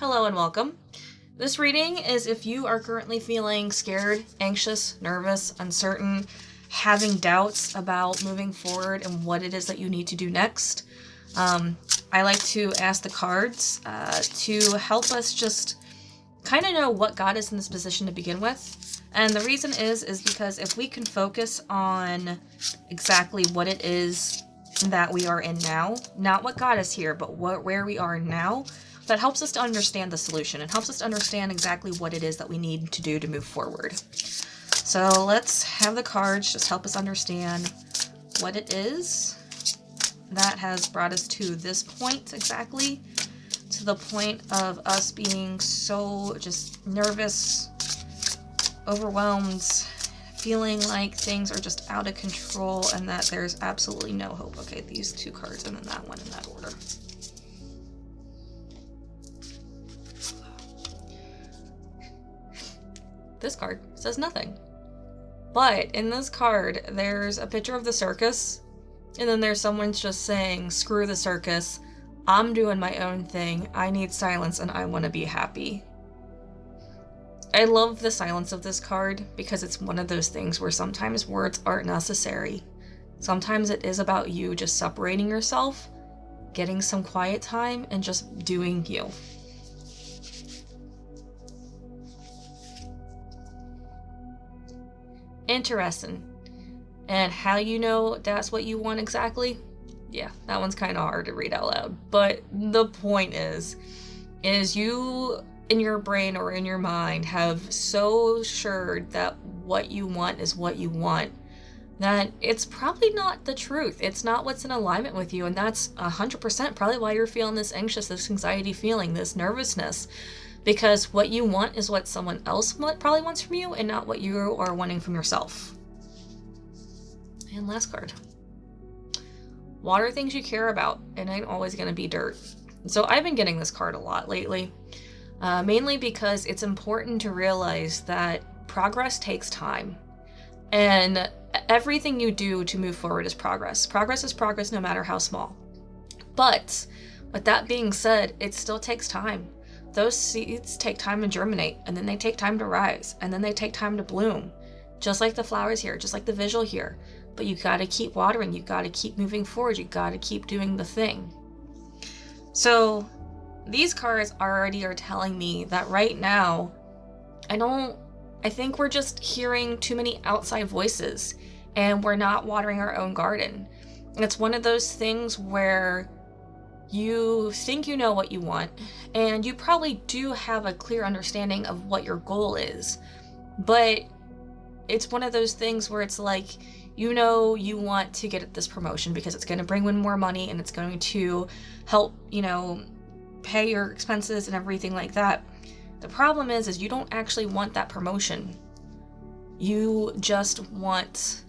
Hello and welcome. This reading is if you are currently feeling scared, anxious, nervous, uncertain, having doubts about moving forward and what it is that you need to do next. I like to ask the cards to help us just kind of know what got us in this position to begin with. And the reason is because if we can focus on exactly what it is that we are in now, not what got us here, but where we are now, that helps us to understand the solution and helps us to understand exactly what it is that we need to do to move forward. So let's have the cards just help us understand what it is that has brought us to this point exactly, to the point of us being so just nervous, overwhelmed, feeling like things are just out of control and that there's absolutely no hope. Okay, these two cards and then that one in that order. This card says nothing. But in this card, there's a picture of the circus, and then there's someone just saying, screw the circus, I'm doing my own thing, I need silence, and I want to be happy. I love the silence of this card because it's one of those things where sometimes words aren't necessary. Sometimes it is about you just separating yourself, getting some quiet time, and just doing you. Interesting. And how you know that's what you want exactly? Yeah, that one's kind of hard to read out loud. But the point is you in your brain or in your mind have so assured that what you want is what you want that it's probably not the truth. It's not what's in alignment with you. And that's 100% probably why you're feeling this anxious, this anxiety feeling, this nervousness. Because what you want is what someone else probably wants from you and not what you are wanting from yourself. And last card. Water things you care about. It ain't always going to be dirt. So I've been getting this card a lot lately. Mainly because it's important to realize that progress takes time. And everything you do to move forward is progress. Progress is progress no matter how small. But with that being said, it still takes time. Those seeds take time to germinate, and then they take time to rise, and then they take time to bloom. Just like the flowers here, just like the visual here. But you gotta keep watering, you gotta keep moving forward, you gotta keep doing the thing. So these cards already are telling me that right now, I think we're just hearing too many outside voices, and we're not watering our own garden. And it's one of those things where you think you know what you want, and you probably do have a clear understanding of what your goal is, but it's one of those things where it's like, you know, you want to get this promotion because it's going to bring in more money and it's going to help, pay your expenses and everything like that. The problem is you don't actually want that promotion. You just want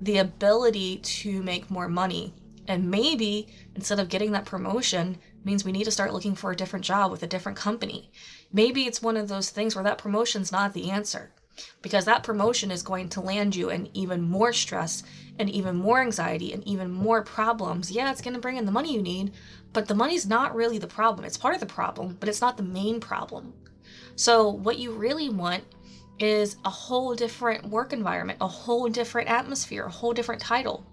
the ability to make more money. And maybe instead of getting that promotion means we need to start looking for a different job with a different company. Maybe it's one of those things where that promotion's not the answer, because that promotion is going to land you in even more stress and even more anxiety and even more problems. Yeah, it's going to bring in the money you need, but the money's not really the problem. It's part of the problem, but it's not the main problem. So what you really want is a whole different work environment, a whole different atmosphere, a whole different title.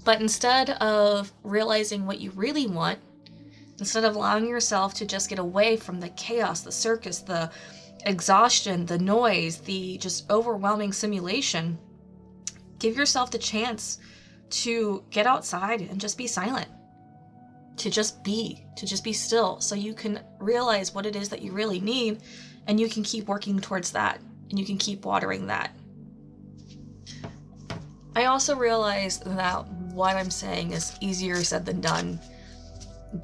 But instead of realizing what you really want, instead of allowing yourself to just get away from the chaos, the circus, the exhaustion, the noise, the just overwhelming simulation, give yourself the chance to get outside and just be silent, to just be still, so you can realize what it is that you really need, and you can keep working towards that, and you can keep watering that. I also realized that what I'm saying is easier said than done.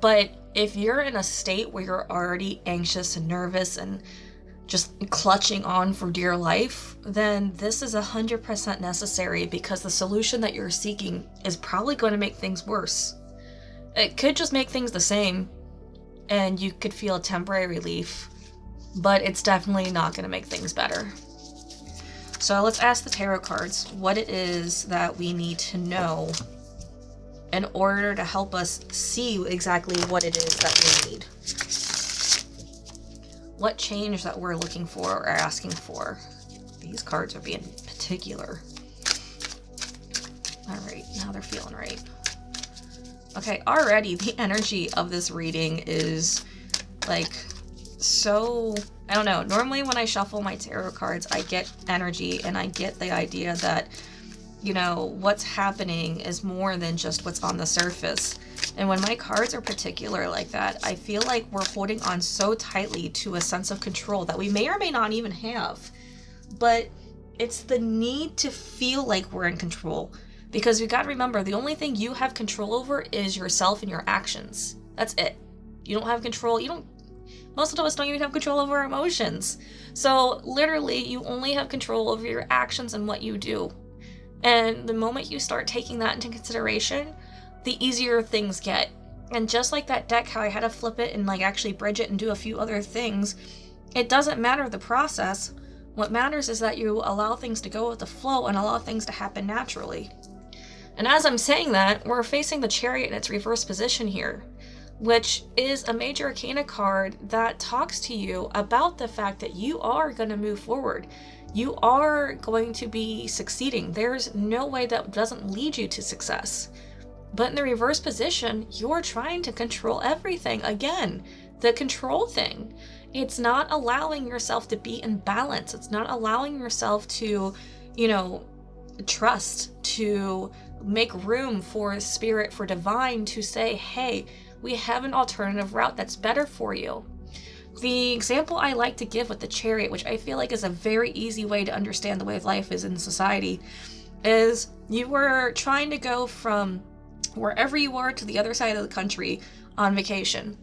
But if you're in a state where you're already anxious and nervous and just clutching on for dear life, then this is 100% necessary, because the solution that you're seeking is probably going to make things worse. It could just make things the same, and you could feel a temporary relief, but it's definitely not going to make things better. So let's ask the tarot cards what it is that we need to know in order to help us see exactly what it is that we need. what change that we're looking for or asking for. These cards are being particular. All right, now they're feeling right. Okay, already the energy of this reading is like so, I don't know. Normally when I shuffle my tarot cards, I get energy and I get the idea that, you know, what's happening is more than just what's on the surface. And when my cards are particular like that, I feel like we're holding on so tightly to a sense of control that we may or may not even have. But it's the need to feel like we're in control. Because you got to remember, the only thing you have control over is yourself and your actions. That's it. You don't have control. Most of us don't even have control over our emotions. So literally, you only have control over your actions and what you do. And the moment you start taking that into consideration, the easier things get. And just like that deck, how I had to flip it and like actually bridge it and do a few other things, it doesn't matter the process. What matters is that you allow things to go with the flow and allow things to happen naturally. And as I'm saying that, we're facing the Chariot in its reverse position here, which is a major arcana card that talks to you about the fact that you are going to move forward. You are going to be succeeding. There's no way that doesn't lead you to success. But in the reverse position, you're trying to control everything. Again, the control thing. It's not allowing yourself to be in balance. It's not allowing yourself to, you know, trust, to make room for spirit, for divine to say, hey, we have an alternative route that's better for you. The example I like to give with the Chariot, which I feel like is a very easy way to understand the way life is in society, is you were trying to go from wherever you are to the other side of the country on vacation.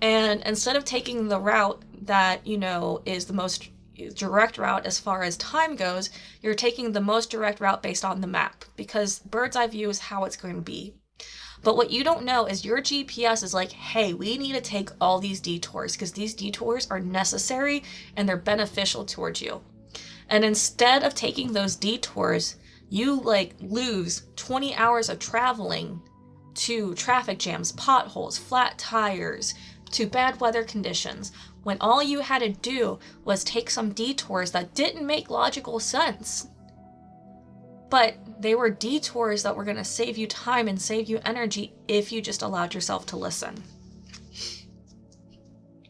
And instead of taking the route that, you know, is the most direct route as far as time goes, you're taking the most direct route based on the map, because bird's eye view is how it's going to be. But what you don't know is your GPS is like, hey, we need to take all these detours because these detours are necessary and they're beneficial towards you. And instead of taking those detours, you like lose 20 hours of traveling to traffic jams, potholes, flat tires, to bad weather conditions, when all you had to do was take some detours that didn't make logical sense. But they were detours that were going to save you time and save you energy if you just allowed yourself to listen.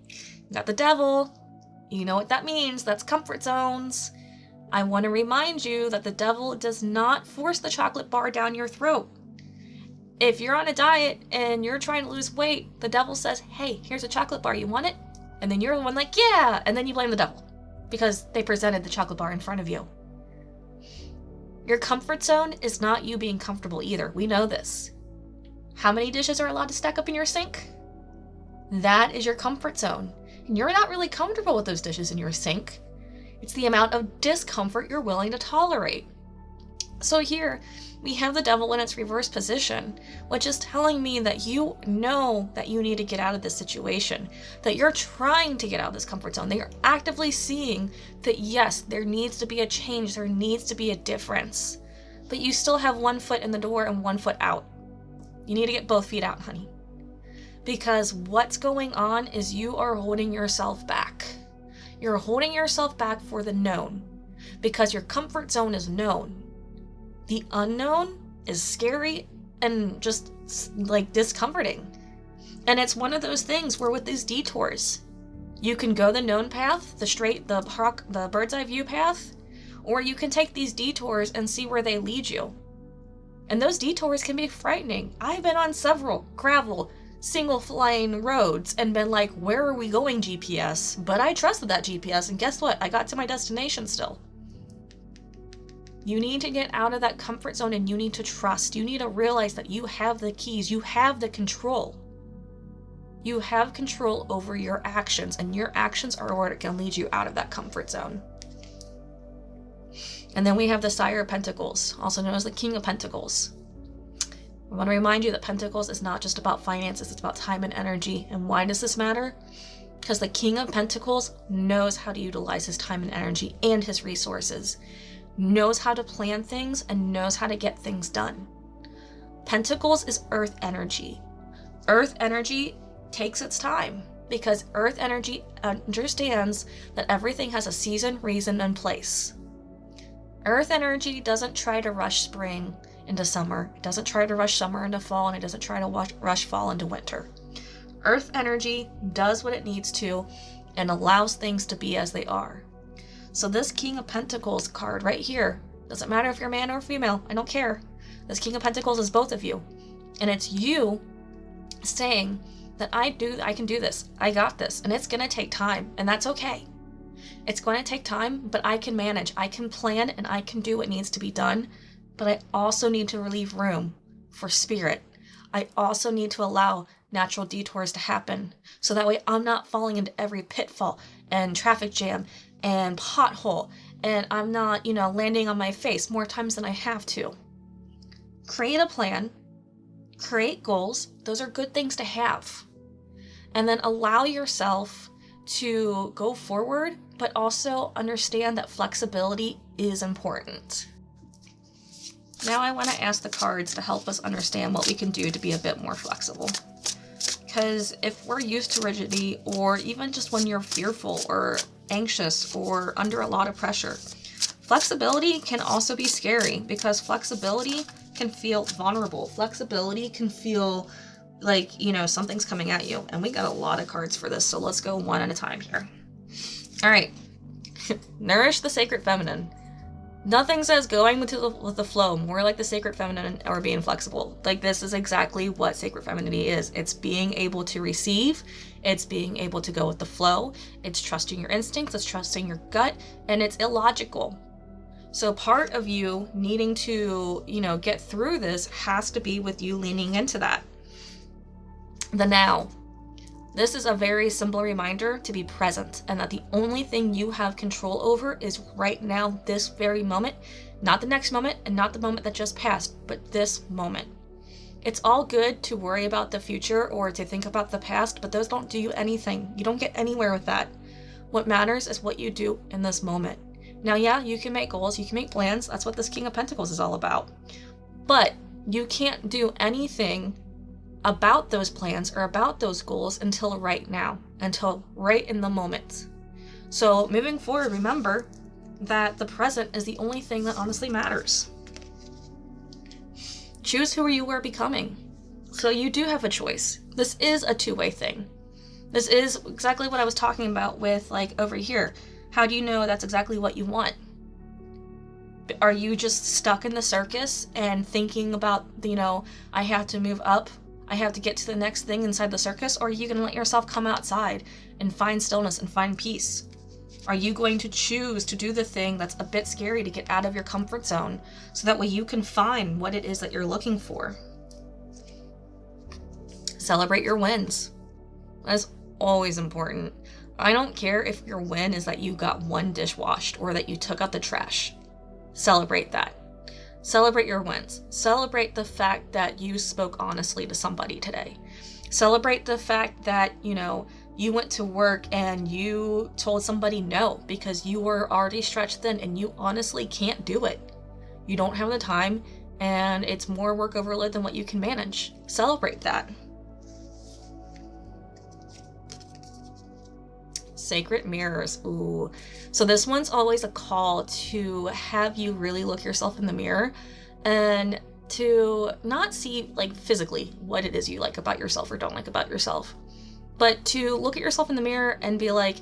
You got the Devil. You know what that means. That's comfort zones. I want to remind you that the Devil does not force the chocolate bar down your throat. If you're on a diet and you're trying to lose weight, the Devil says, hey, here's a chocolate bar. You want it? And then you're the one like, yeah. And then you blame the Devil because they presented the chocolate bar in front of you. Your comfort zone is not you being comfortable either. We know this. How many dishes are allowed to stack up in your sink? That is your comfort zone. And you're not really comfortable with those dishes in your sink. It's the amount of discomfort you're willing to tolerate. So here, we have the Devil in its reverse position, which is telling me that you know that you need to get out of this situation, that you're trying to get out of this comfort zone. They are actively seeing that, yes, there needs to be a change, there needs to be a difference, but you still have one foot in the door and one foot out. You need to get both feet out, honey. Because what's going on is you are holding yourself back. You're holding yourself back for the known, because your comfort zone is known. The unknown is scary and just like discomforting. And it's one of those things where with these detours, you can go the known path, the bird's eye view path, or you can take these detours and see where they lead you. And those detours can be frightening. I've been on several gravel, single flying roads and been like, where are we going, GPS? But I trusted that GPS, and guess what? I got to my destination still. You need to get out of that comfort zone and you need to trust. You need to realize that you have the keys. You have the control. You have control over your actions, and your actions are what can lead you out of that comfort zone. And then we have the Sire of Pentacles, also known as the King of Pentacles. I want to remind you that Pentacles is not just about finances, it's about time and energy. And why does this matter? Because the King of Pentacles knows how to utilize his time and energy and his resources, knows how to plan things, and knows how to get things done. Pentacles is earth energy. Earth energy takes its time. because earth energy understands that everything has a season, reason, and place. Earth energy doesn't try to rush spring into summer. It doesn't try to rush summer into fall, and it doesn't try to rush fall into winter. Earth energy does what it needs to and allows things to be as they are. So this King of Pentacles card right here, doesn't matter if you're man or female, I don't care. This King of Pentacles is both of you. And it's you saying that I can do this, I got this, and it's gonna take time, and that's okay. It's going to take time, but I can manage, I can plan, and I can do what needs to be done. But I also need to leave room for spirit. I also need to allow natural detours to happen, so that way I'm not falling into every pitfall and traffic jam and pothole, and I'm not, landing on my face more times than I have to. Create a plan, create goals. Those are good things to have. And then allow yourself to go forward, but also understand that flexibility is important. Now I want to ask the cards to help us understand what we can do to be a bit more flexible. Because if we're used to rigidity, or even just when you're fearful or anxious or under a lot of pressure, flexibility can also be scary, because flexibility can feel vulnerable. Flexibility can feel like, something's coming at you. And we got a lot of cards for this, so let's go one at a time here. All right. Nourish the sacred feminine. Nothing says going with the flow more like the sacred feminine or being flexible. Like, this is exactly what sacred femininity is. It's being able to receive. It's being able to go with the flow. It's trusting your instincts. It's trusting your gut. And it's illogical. So part of you needing to, get through this has to be with you leaning into that. The now. This is a very simple reminder to be present, and that the only thing you have control over is right now, this very moment, not the next moment, and not the moment that just passed, but this moment. It's all good to worry about the future or to think about the past, but those don't do you anything. You don't get anywhere with that. What matters is what you do in this moment. Now, yeah, you can make goals, you can make plans. That's what this King of Pentacles is all about. But you can't do anything about those plans or about those goals until right now, until right in the moment. So moving forward, remember that the present is the only thing that honestly matters. Choose who you are becoming. So you do have a choice. This is a two-way thing. This is exactly what I was talking about with, like, over here. How do you know that's exactly what you want? Are you just stuck in the circus and thinking about, I have to move up, I have to get to the next thing inside the circus? Or are you going to let yourself come outside and find stillness and find peace? Are you going to choose to do the thing that's a bit scary to get out of your comfort zone, so that way you can find what it is that you're looking for? Celebrate your wins. That's always important. I don't care if your win is that you got one dish washed or that you took out the trash. Celebrate that. Celebrate your wins. Celebrate the fact that you spoke honestly to somebody today. Celebrate the fact that, you went to work and you told somebody no because you were already stretched thin and you honestly can't do it. You don't have the time and it's more work overload than what you can manage. Celebrate that. Sacred mirrors. Ooh. So this one's always a call to have you really look yourself in the mirror and to not see, like, physically what it is you like about yourself or don't like about yourself, but to look at yourself in the mirror and be like,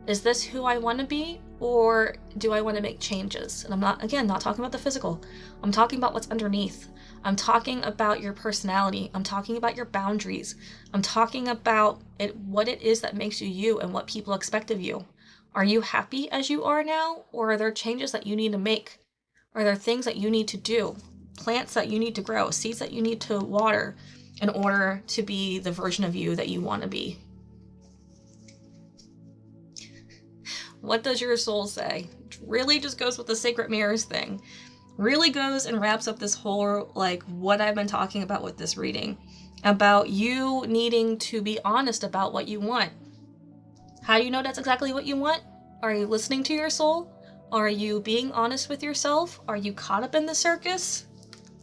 is this who I want to be, or do I want to make changes? And I'm not talking about the physical. I'm talking about what's underneath. I'm talking about your personality. I'm talking about your boundaries. I'm talking about what it is that makes you you and what people expect of you. Are you happy as you are now, or are there changes that you need to make? Are there things that you need to do? Plants that you need to grow, seeds that you need to water in order to be the version of you that you want to be? What does your soul say? It really just goes with the sacred mirrors thing. Really goes and wraps up this whole, like, what I've been talking about with this reading. About you needing to be honest about what you want. How do you know that's exactly what you want? Are you listening to your soul? Are you being honest with yourself? Are you caught up in the circus?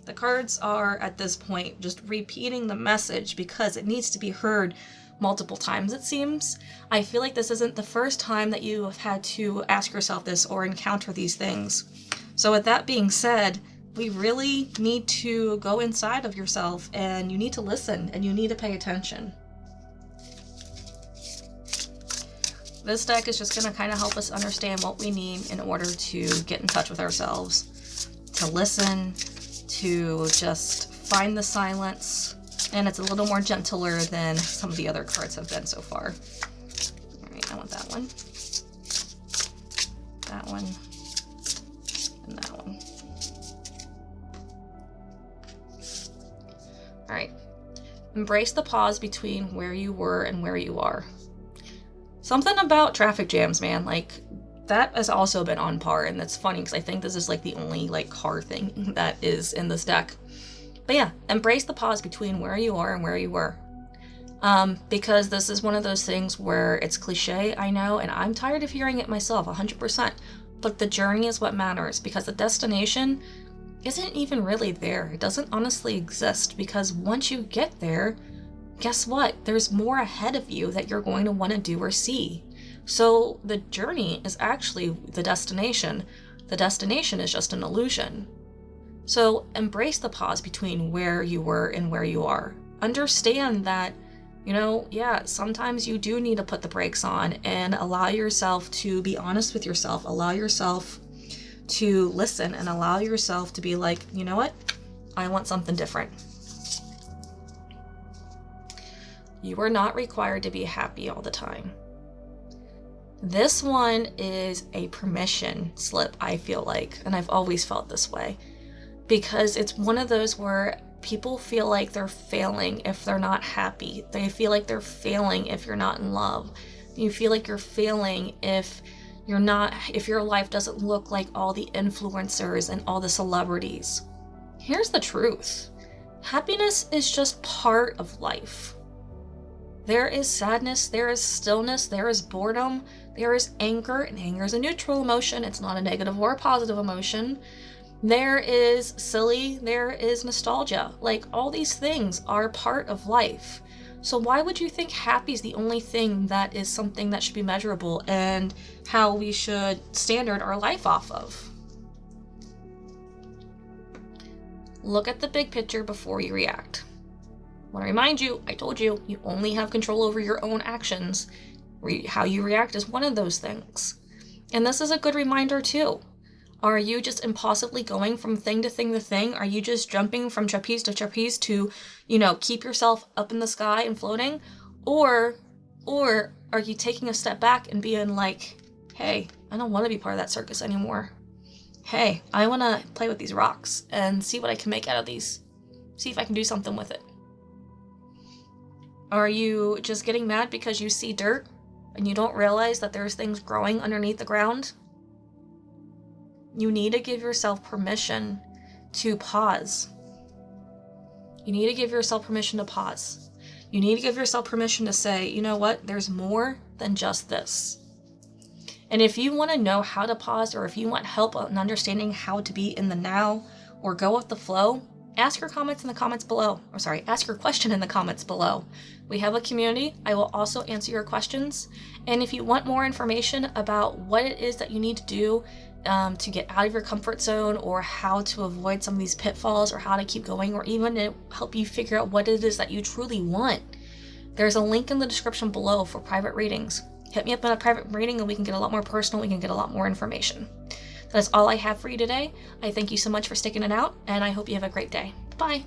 The cards are, at this point, just repeating the message because it needs to be heard multiple times, it seems. I feel like this isn't the first time that you have had to ask yourself this or encounter these things. So with that being said, we really need to go inside of yourself, and you need to listen, and you need to pay attention. This deck is just going to kind of help us understand what we need in order to get in touch with ourselves, to listen, to just find the silence, and it's a little more gentler than some of the other cards have been so far. Alright, I want that one, and that one. Alright. Embrace the pause between where you were and where you are. Something about traffic jams, man. Like, that has also been on par, and that's funny because I think this is like the only like car thing that is in this deck. But yeah, embrace the pause between where you are and where you were. Because this is one of those things where it's cliche, I know, and I'm tired of hearing it myself 100%. But the journey is what matters, because the destination isn't even really there. It doesn't honestly exist, because once you get there, guess what? There's more ahead of you that you're going to want to do or see. So the journey is actually the destination. The destination is just an illusion. So embrace the pause between where you were and where you are. Understand that, yeah, sometimes you do need to put the brakes on and allow yourself to be honest with yourself. Allow yourself to listen and allow yourself to be like, you know what? I want something different. You are not required to be happy all the time. This one is a permission slip, I feel like, and I've always felt this way, because it's one of those where people feel like they're failing if they're not happy. They feel like they're failing if you're not in love. You feel like you're failing if your life doesn't look like all the influencers and all the celebrities. Here's the truth. Happiness is just part of life. There is sadness, there is stillness, there is boredom, there is anger, and anger is a neutral emotion. It's not a negative or a positive emotion. There is silly, there is nostalgia. Like, all these things are part of life. So why would you think happy is the only thing that is something that should be measurable and how we should standard our life off of? Look at the big picture before you react. I want to remind you, I told you, you only have control over your own actions. How you react is one of those things. And this is a good reminder too. Are you just impulsively going from thing to thing to thing? Are you just jumping from trapeze to trapeze to, keep yourself up in the sky and floating? Or are you taking a step back and being like, hey, I don't want to be part of that circus anymore. Hey, I want to play with these rocks and see what I can make out of these. See if I can do something with it. Are you just getting mad because you see dirt and you don't realize that there's things growing underneath the ground? You need to give yourself permission to pause. You need to give yourself permission to pause. You need to give yourself permission to say, you know what, there's more than just this. And if you want to know how to pause, or if you want help on understanding how to be in the now or go with the flow, ask your comments in the comments below. Ask your question in the comments below. We have a community. I will also answer your questions. And if you want more information about what it is that you need to do to get out of your comfort zone, or how to avoid some of these pitfalls, or how to keep going, or even to help you figure out what it is that you truly want, there's a link in the description below for private readings. Hit me up in a private reading and we can get a lot more personal. We can get a lot more information. That's all I have for you today. I thank you so much for sticking it out, and I hope you have a great day. Bye.